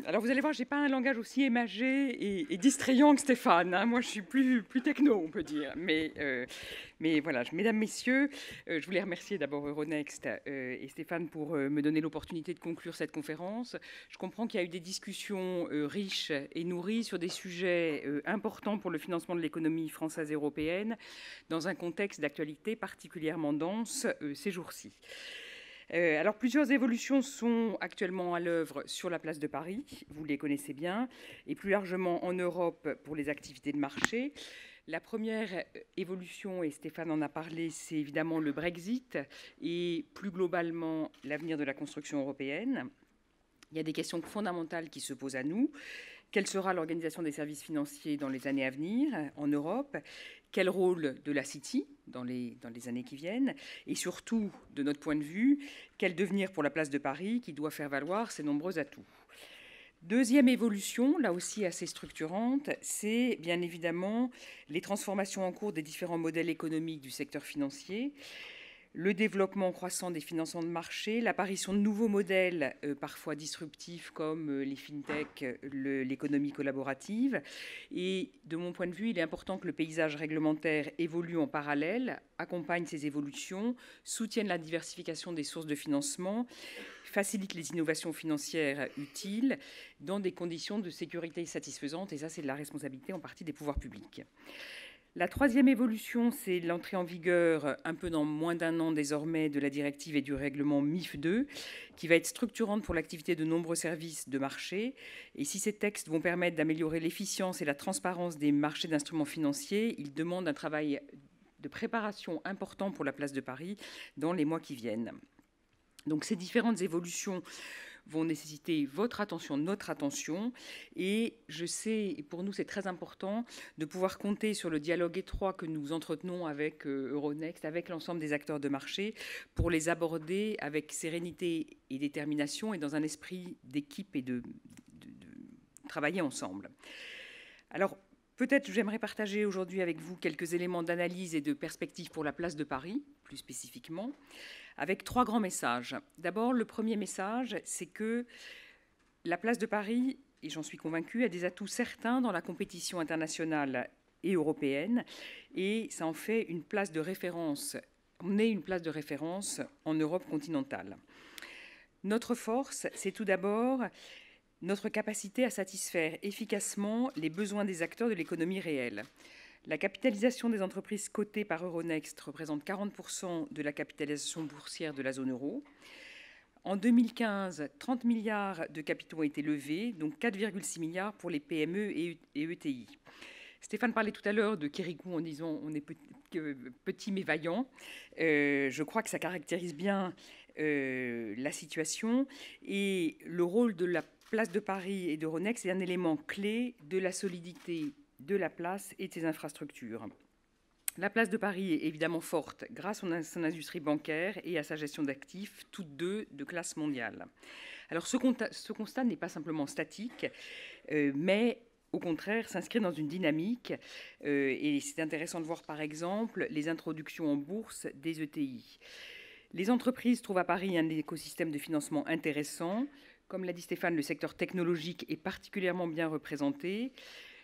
Alors vous allez voir, j'ai pas un langage aussi émagé et distrayant que Stéphane, hein. Moi, je suis plus techno, on peut dire. Mais voilà, mesdames, messieurs, je voulais remercier d'abord Euronext et Stéphane pour me donner l'opportunité de conclure cette conférence. Je comprends qu'il y a eu des discussions riches et nourries sur des sujets importants pour le financement de l'économie française et européenne, dans un contexte d'actualité particulièrement dense ces jours-ci. Alors, plusieurs évolutions sont actuellement à l'œuvre sur la place de Paris, vous les connaissez bien, et plus largement en Europe pour les activités de marché. La première évolution, et Stéphane en a parlé, c'est évidemment le Brexit et plus globalement l'avenir de la construction européenne. Il y a des questions fondamentales qui se posent à nous. Quelle sera l'organisation des services financiers dans les années à venir en Europe? Quel rôle de la City dans les années qui viennent? Et surtout, de notre point de vue, quel devenir pour la place de Paris qui doit faire valoir ses nombreux atouts? Deuxième évolution, là aussi assez structurante, c'est bien évidemment les transformations en cours des différents modèles économiques du secteur financier, le développement croissant des financements de marché, l'apparition de nouveaux modèles parfois disruptifs comme les fintech, l'économie collaborative. Et de mon point de vue, il est important que le paysage réglementaire évolue en parallèle, accompagne ces évolutions, soutienne la diversification des sources de financement, facilite les innovations financières utiles dans des conditions de sécurité satisfaisantes. Et ça, c'est de la responsabilité en partie des pouvoirs publics. La troisième évolution, c'est l'entrée en vigueur, un peu dans moins d'un an désormais, de la directive et du règlement MIF 2, qui va être structurante pour l'activité de nombreux services de marché. Et si ces textes vont permettre d'améliorer l'efficience et la transparence des marchés d'instruments financiers, ils demandent un travail de préparation important pour la place de Paris dans les mois qui viennent. Donc ces différentes évolutions vont nécessiter votre attention, notre attention. Et je sais, et pour nous c'est très important, de pouvoir compter sur le dialogue étroit que nous entretenons avec Euronext, avec l'ensemble des acteurs de marché, pour les aborder avec sérénité et détermination et dans un esprit d'équipe et de travailler ensemble. Alors, peut-être j'aimerais partager aujourd'hui avec vous quelques éléments d'analyse et de perspective pour la place de Paris, plus spécifiquement, avec trois grands messages. D'abord, le premier message, c'est que la place de Paris, et j'en suis convaincue, a des atouts certains dans la compétition internationale et européenne, et ça en fait une place de référence. On est une place de référence en Europe continentale. Notre force, c'est tout d'abord notre capacité à satisfaire efficacement les besoins des acteurs de l'économie réelle. La capitalisation des entreprises cotées par Euronext représente 40% de la capitalisation boursière de la zone euro. En 2015, 30 milliards de capitaux ont été levés, donc 4,6 milliards pour les PME et ETI. Stéphane parlait tout à l'heure de Kérikou en disant on est petit mais vaillant. Je crois que ça caractérise bien la situation. Et le rôle de la place de Paris et d'Euronext est un élément clé de la solidité de la place et de ses infrastructures. La place de Paris est évidemment forte grâce à son industrie bancaire et à sa gestion d'actifs, toutes deux de classe mondiale. Alors ce constat n'est pas simplement statique, mais au contraire s'inscrit dans une dynamique. Et c'est intéressant de voir par exemple les introductions en bourse des ETI. Les entreprises trouvent à Paris un écosystème de financement intéressant. Comme l'a dit Stéphane, le secteur technologique est particulièrement bien représenté.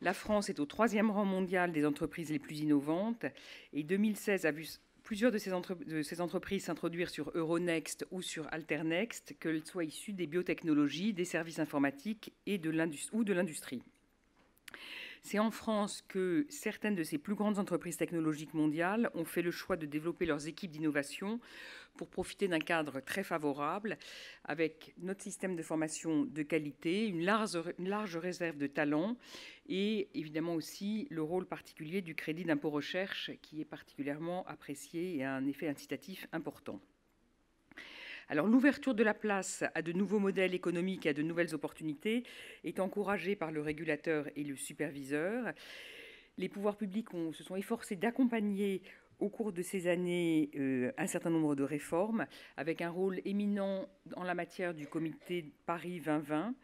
La France est au 3e rang mondial des entreprises les plus innovantes. Et 2016 a vu plusieurs de ces entreprises s'introduire sur Euronext ou sur Alternext, qu'elles soient issues des biotechnologies, des services informatiques ou de l'industrie. C'est en France que certaines de ces plus grandes entreprises technologiques mondiales ont fait le choix de développer leurs équipes d'innovation pour profiter d'un cadre très favorable, avec notre système de formation de qualité, une large réserve de talents et évidemment aussi le rôle particulier du crédit d'impôt recherche qui est particulièrement apprécié et a un effet incitatif important. Alors l'ouverture de la place à de nouveaux modèles économiques et à de nouvelles opportunités est encouragée par le régulateur et le superviseur. Les pouvoirs publics se sont efforcés d'accompagner au cours de ces années un certain nombre de réformes, avec un rôle éminent en la matière du comité Paris 2020.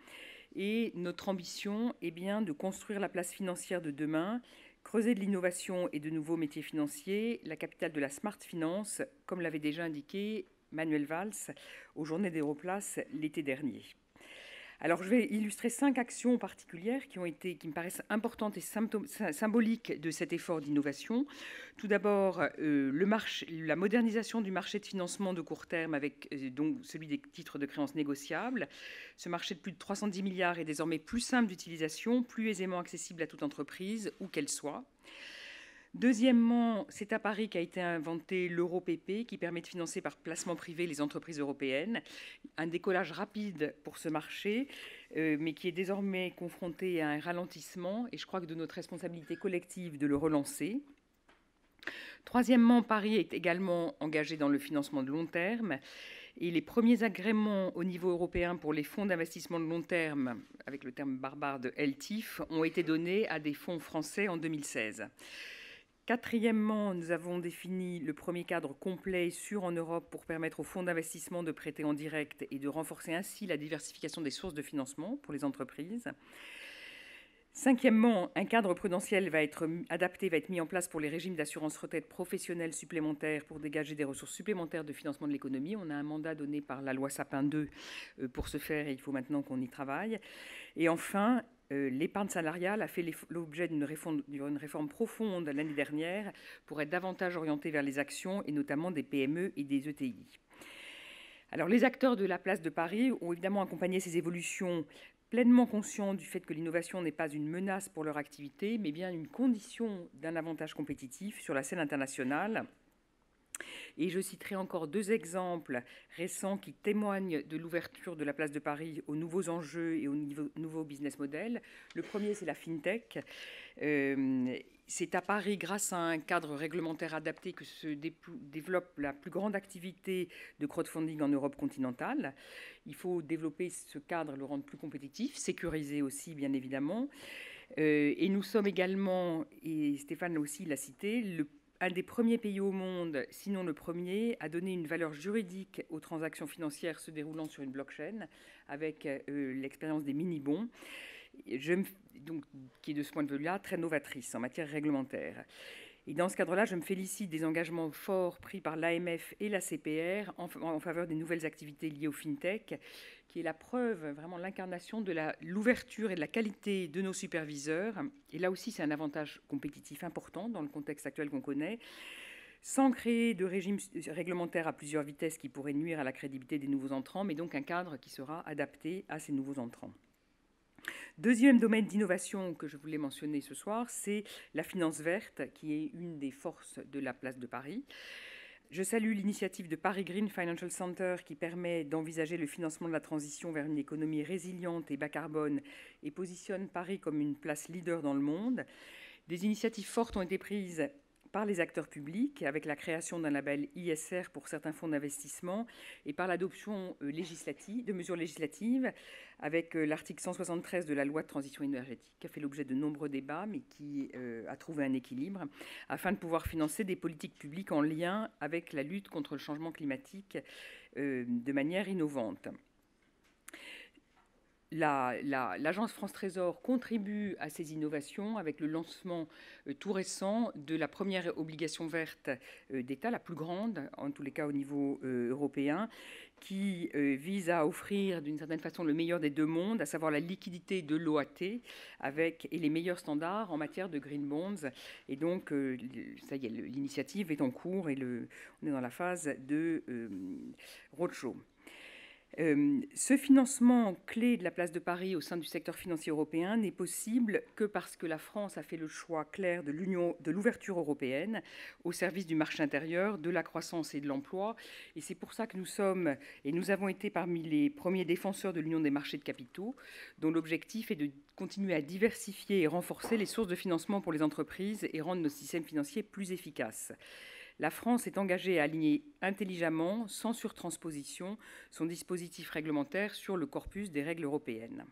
Et notre ambition est bien de construire la place financière de demain, creuser de l'innovation et de nouveaux métiers financiers, la capitale de la smart finance, comme l'avait déjà indiqué Manuel Valls aux Journées d'Europlace l'été dernier. Alors, je vais illustrer 5 actions particulières qui me paraissent importantes et symboliques de cet effort d'innovation. Tout d'abord, la modernisation du marché de financement de court terme avec donc celui des titres de créances négociables. Ce marché de plus de 310 milliards est désormais plus simple d'utilisation, plus aisément accessible à toute entreprise, où qu'elle soit. Deuxièmement, c'est à Paris qu'a été inventé l'EuroPP, qui permet de financer par placement privé les entreprises européennes. Un décollage rapide pour ce marché, mais qui est désormais confronté à un ralentissement, et je crois que de notre responsabilité collective de le relancer. Troisièmement, Paris est également engagé dans le financement de long terme, et les premiers agréments au niveau européen pour les fonds d'investissement de long terme, avec le terme barbare de LTIF, ont été donnés à des fonds français en 2016. Quatrièmement, nous avons défini le premier cadre complet et sûr en Europe pour permettre aux fonds d'investissement de prêter en direct et de renforcer ainsi la diversification des sources de financement pour les entreprises. Cinquièmement, un cadre prudentiel va être mis en place pour les régimes d'assurance retraite professionnelle supplémentaires pour dégager des ressources supplémentaires de financement de l'économie. On a un mandat donné par la loi Sapin 2 pour ce faire et il faut maintenant qu'on y travaille. Et enfin, l'épargne salariale a fait l'objet d'une réforme profonde l'année dernière pour être davantage orientée vers les actions et notamment des PME et des ETI. Alors, les acteurs de la place de Paris ont évidemment accompagné ces évolutions pleinement conscients du fait que l'innovation n'est pas une menace pour leur activité, mais bien une condition d'un avantage compétitif sur la scène internationale. Et je citerai encore 2 exemples récents qui témoignent de l'ouverture de la place de Paris aux nouveaux enjeux et aux nouveaux business models. Le premier, c'est la FinTech. C'est à Paris, grâce à un cadre réglementaire adapté, que se développe la plus grande activité de crowdfunding en Europe continentale. Il faut développer ce cadre, le rendre plus compétitif, sécuriser aussi, bien évidemment. Et nous sommes également, et Stéphane aussi l'a cité, un des premiers pays au monde, sinon le premier, à donner une valeur juridique aux transactions financières se déroulant sur une blockchain, avec l'expérience des mini-bons, qui est de ce point de vue-là très novatrice en matière réglementaire. Et dans ce cadre-là, je me félicite des engagements forts pris par l'AMF et la CPR en faveur des nouvelles activités liées au FinTech, qui est la preuve, vraiment l'incarnation de l'ouverture et de la qualité de nos superviseurs. Et là aussi, c'est un avantage compétitif important dans le contexte actuel qu'on connaît, sans créer de régime réglementaire à plusieurs vitesses qui pourrait nuire à la crédibilité des nouveaux entrants, mais donc un cadre qui sera adapté à ces nouveaux entrants. Deuxième domaine d'innovation que je voulais mentionner ce soir, c'est la finance verte, qui est une des forces de la place de Paris. Je salue l'initiative de Paris Green Financial Center qui permet d'envisager le financement de la transition vers une économie résiliente et bas carbone et positionne Paris comme une place leader dans le monde. Des initiatives fortes ont été prises par les acteurs publics, avec la création d'un label ISR pour certains fonds d'investissement et par l'adoption de mesures législatives, avec l'article 173 de la loi de transition énergétique, qui a fait l'objet de nombreux débats, mais qui a trouvé un équilibre, afin de pouvoir financer des politiques publiques en lien avec la lutte contre le changement climatique de manière innovante. L'agence France Trésor contribue à ces innovations avec le lancement tout récent de la première obligation verte d'État, la plus grande, en tous les cas au niveau européen, qui vise à offrir d'une certaine façon le meilleur des deux mondes, à savoir la liquidité de l'OAT et les meilleurs standards en matière de green bonds. Et donc, ça y est, l'initiative est en cours et on est dans la phase de roadshow. Ce financement clé de la place de Paris au sein du secteur financier européen n'est possible que parce que la France a fait le choix clair de l'ouverture européenne au service du marché intérieur, de la croissance et de l'emploi. Et c'est pour ça que nous avons été parmi les premiers défenseurs de l'Union des marchés de capitaux, dont l'objectif est de continuer à diversifier et renforcer les sources de financement pour les entreprises et rendre nos systèmes financiers plus efficaces. La France est engagée à aligner intelligemment, sans surtransposition, son dispositif réglementaire sur le corpus des règles européennes.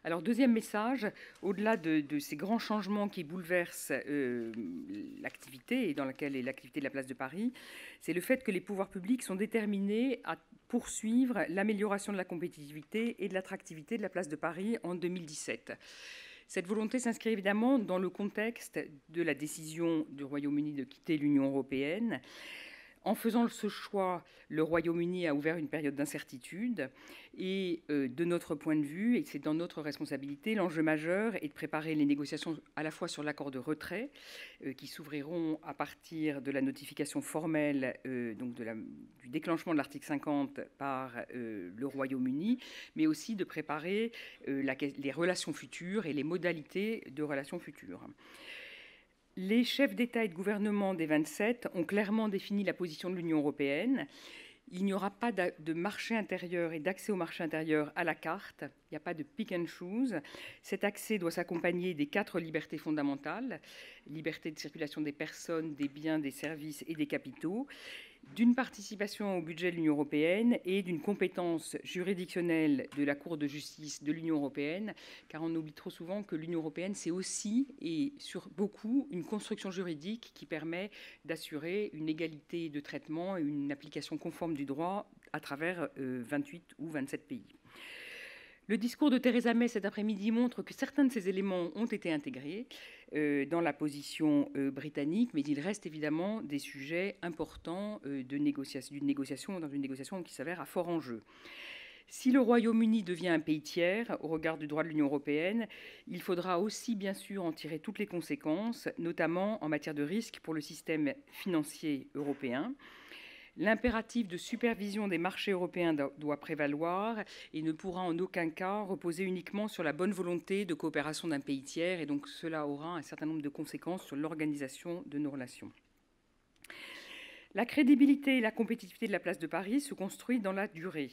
Alors, deuxième message, au-delà de ces grands changements qui bouleversent l'activité et dans laquelle est l'activité de la place de Paris, c'est le fait que les pouvoirs publics sont déterminés à poursuivre l'amélioration de la compétitivité et de l'attractivité de la place de Paris en 2017. Cette volonté s'inscrit évidemment dans le contexte de la décision du Royaume-Uni de quitter l'Union européenne. En faisant ce choix, le Royaume-Uni a ouvert une période d'incertitude et de notre point de vue, et c'est dans notre responsabilité, l'enjeu majeur est de préparer les négociations à la fois sur l'accord de retrait qui s'ouvriront à partir de la notification formelle donc du déclenchement de l'article 50 par le Royaume-Uni, mais aussi de préparer les relations futures et les modalités de relations futures. Les chefs d'État et de gouvernement des 27 ont clairement défini la position de l'Union européenne. Il n'y aura pas de marché intérieur et d'accès au marché intérieur à la carte. Il n'y a pas de pick and choose. Cet accès doit s'accompagner des 4 libertés fondamentales, liberté de circulation des personnes, des biens, des services et des capitaux, d'une participation au budget de l'Union européenne et d'une compétence juridictionnelle de la Cour de justice de l'Union européenne, car on oublie trop souvent que l'Union européenne, c'est aussi, et sur beaucoup, une construction juridique qui permet d'assurer une égalité de traitement et une application conforme du droit à travers 28 ou 27 pays. Le discours de Theresa May cet après-midi montre que certains de ces éléments ont été intégrés dans la position britannique, mais il reste évidemment des sujets importants d'une négociation qui s'avère à fort enjeu. Si le Royaume-Uni devient un pays tiers au regard du droit de l'Union européenne, il faudra aussi bien sûr en tirer toutes les conséquences, notamment en matière de risque pour le système financier européen. L'impératif de supervision des marchés européens doit prévaloir et ne pourra en aucun cas reposer uniquement sur la bonne volonté de coopération d'un pays tiers, et donc cela aura un certain nombre de conséquences sur l'organisation de nos relations. La crédibilité et la compétitivité de la place de Paris se construisent dans la durée.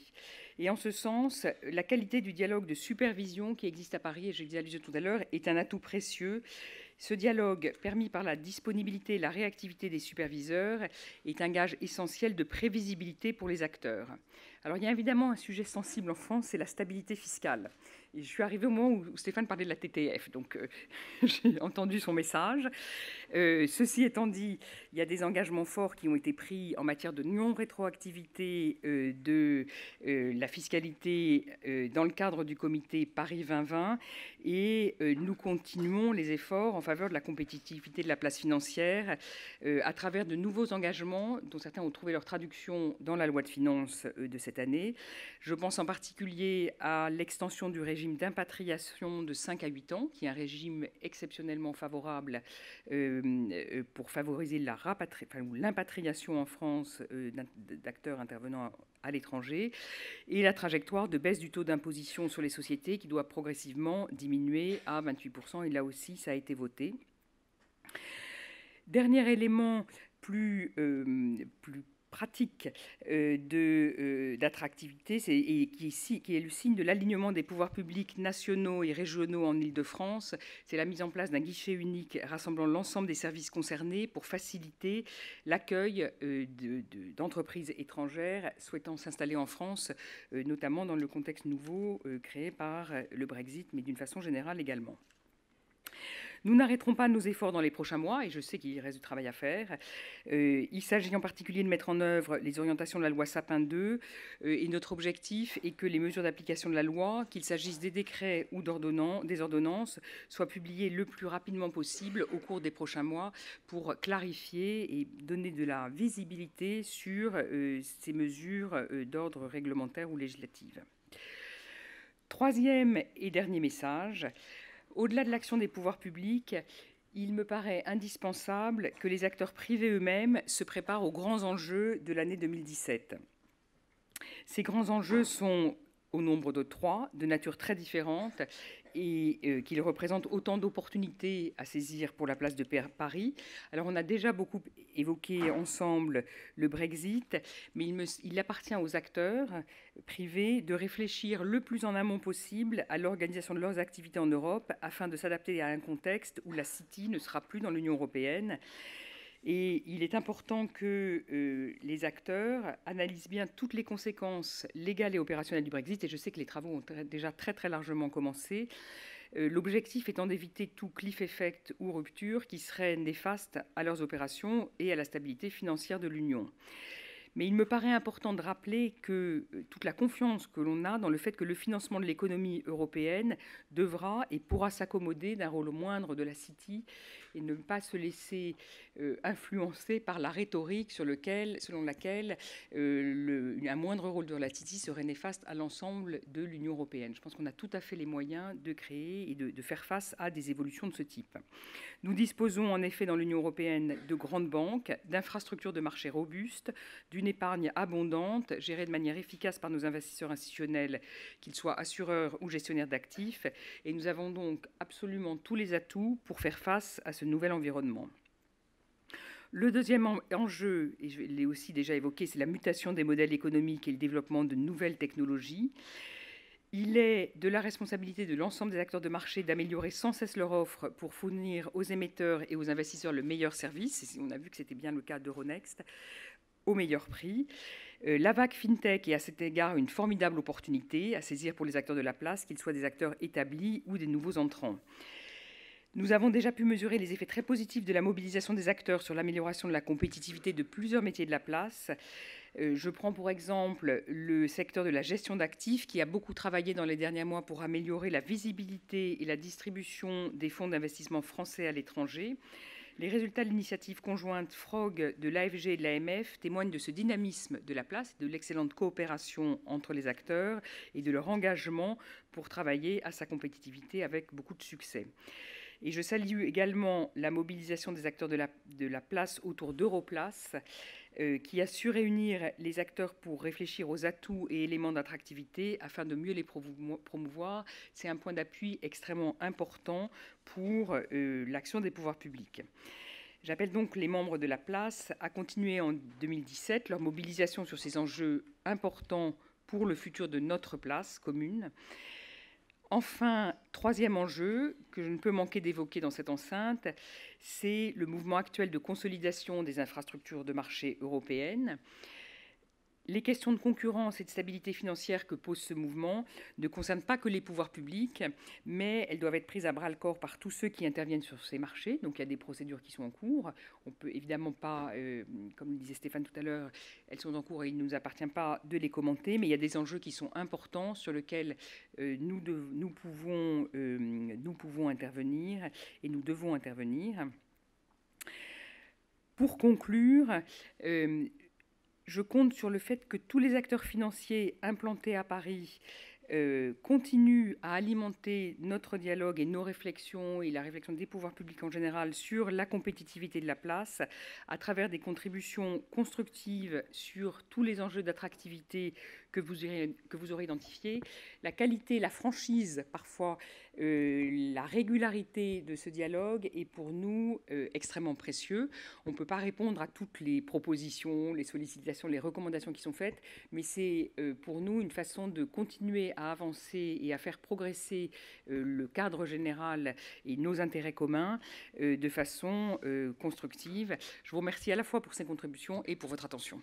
Et en ce sens, la qualité du dialogue de supervision qui existe à Paris, et je l'ai dit allusion tout à l'heure, est un atout précieux. Ce dialogue, permis par la disponibilité et la réactivité des superviseurs, est un gage essentiel de prévisibilité pour les acteurs. Alors, il y a évidemment un sujet sensible en France, c'est la stabilité fiscale. Et je suis arrivée au moment où Stéphane parlait de la TTF, donc j'ai entendu son message. Ceci étant dit, il y a des engagements forts qui ont été pris en matière de non-rétroactivité de la fiscalité dans le cadre du comité Paris 2020, et nous continuons les efforts en faveur de la compétitivité de la place financière à travers de nouveaux engagements dont certains ont trouvé leur traduction dans la loi de finances de cette année. Je pense en particulier à l'extension du régime d'impatriation de 5 à 8 ans, qui est un régime exceptionnellement favorable pour favoriser l'impatriation en France d'acteurs intervenant à l'étranger, et la trajectoire de baisse du taux d'imposition sur les sociétés qui doit progressivement diminuer à 28%, et là aussi ça a été voté. Dernier élément plus pratique d'attractivité, et qui est le signe de l'alignement des pouvoirs publics nationaux et régionaux en Île-de-France, c'est la mise en place d'un guichet unique rassemblant l'ensemble des services concernés pour faciliter l'accueil d'entreprises étrangères souhaitant s'installer en France, notamment dans le contexte nouveau créé par le Brexit, mais d'une façon générale également. Nous n'arrêterons pas nos efforts dans les prochains mois, et je sais qu'il reste du travail à faire. Il s'agit en particulier de mettre en œuvre les orientations de la loi Sapin 2, et notre objectif est que les mesures d'application de la loi, qu'il s'agisse des décrets ou des ordonnances, soient publiées le plus rapidement possible au cours des prochains mois pour clarifier et donner de la visibilité sur ces mesures d'ordre réglementaire ou législative. Troisième et dernier message. Au-delà de l'action des pouvoirs publics, il me paraît indispensable que les acteurs privés eux-mêmes se préparent aux grands enjeux de l'année 2017. Ces grands enjeux sont au nombre de 3, de nature très différente, et qu'ils représentent autant d'opportunités à saisir pour la place de Paris. Alors, on a déjà beaucoup évoqué ensemble le Brexit, mais il appartient aux acteurs privés de réfléchir le plus en amont possible à l'organisation de leurs activités en Europe afin de s'adapter à un contexte où la City ne sera plus dans l'Union européenne. Et il est important que les acteurs analysent bien toutes les conséquences légales et opérationnelles du Brexit, et je sais que les travaux ont déjà très largement commencé. L'objectif étant d'éviter tout cliff effect ou rupture qui serait néfaste à leurs opérations et à la stabilité financière de l'Union. Mais il me paraît important de rappeler que toute la confiance que l'on a dans le fait que le financement de l'économie européenne devra et pourra s'accommoder d'un rôle moindre de la City et ne pas se laisser influencer par la rhétorique selon laquelle un moindre rôle de la TTI serait néfaste à l'ensemble de l'Union européenne. Je pense qu'on a tout à fait les moyens de créer et de faire face à des évolutions de ce type. Nous disposons en effet dans l'Union européenne de grandes banques, d'infrastructures de marché robustes, d'une épargne abondante, gérée de manière efficace par nos investisseurs institutionnels, qu'ils soient assureurs ou gestionnaires d'actifs, et nous avons donc absolument tous les atouts pour faire face à ce nouvel environnement. Le deuxième enjeu, et je l'ai aussi déjà évoqué, c'est la mutation des modèles économiques et le développement de nouvelles technologies. Il est de la responsabilité de l'ensemble des acteurs de marché d'améliorer sans cesse leur offre pour fournir aux émetteurs et aux investisseurs le meilleur service. Et on a vu que c'était bien le cas d'Euronext, au meilleur prix. La vague FinTech est à cet égard une formidable opportunité à saisir pour les acteurs de la place, qu'ils soient des acteurs établis ou des nouveaux entrants. Nous avons déjà pu mesurer les effets très positifs de la mobilisation des acteurs sur l'amélioration de la compétitivité de plusieurs métiers de la place. Je prends pour exemple le secteur de la gestion d'actifs qui a beaucoup travaillé dans les derniers mois pour améliorer la visibilité et la distribution des fonds d'investissement français à l'étranger. Les résultats de l'initiative conjointe FROG de l'AFG et de l'AMF témoignent de ce dynamisme de la place, de l'excellente coopération entre les acteurs et de leur engagement pour travailler à sa compétitivité avec beaucoup de succès. Et je salue également la mobilisation des acteurs de la place autour d'Europlace, qui a su réunir les acteurs pour réfléchir aux atouts et éléments d'attractivité afin de mieux les promouvoir. C'est un point d'appui extrêmement important pour l'action des pouvoirs publics. J'appelle donc les membres de la place à continuer en 2017 leur mobilisation sur ces enjeux importants pour le futur de notre place commune. Enfin, troisième enjeu que je ne peux manquer d'évoquer dans cette enceinte, c'est le mouvement actuel de consolidation des infrastructures de marché européennes. Les questions de concurrence et de stabilité financière que pose ce mouvement ne concernent pas que les pouvoirs publics, mais elles doivent être prises à bras-le-corps par tous ceux qui interviennent sur ces marchés. Donc il y a des procédures qui sont en cours. On ne peut évidemment pas, comme le disait Stéphane tout à l'heure, elles sont en cours et il ne nous appartient pas de les commenter, mais il y a des enjeux qui sont importants sur lesquels nous pouvons intervenir et nous devons intervenir. Pour conclure, je compte sur le fait que tous les acteurs financiers implantés à Paris continuent à alimenter notre dialogue et nos réflexions et la réflexion des pouvoirs publics en général sur la compétitivité de la place à travers des contributions constructives sur tous les enjeux d'attractivité que vous aurez identifiés, la qualité, la franchise, parfois la régularité de ce dialogue est pour nous extrêmement précieux. On ne peut pas répondre à toutes les propositions, les sollicitations, les recommandations qui sont faites, mais c'est pour nous une façon de continuer à avancer et à faire progresser le cadre général et nos intérêts communs de façon constructive. Je vous remercie à la fois pour ces contributions et pour votre attention.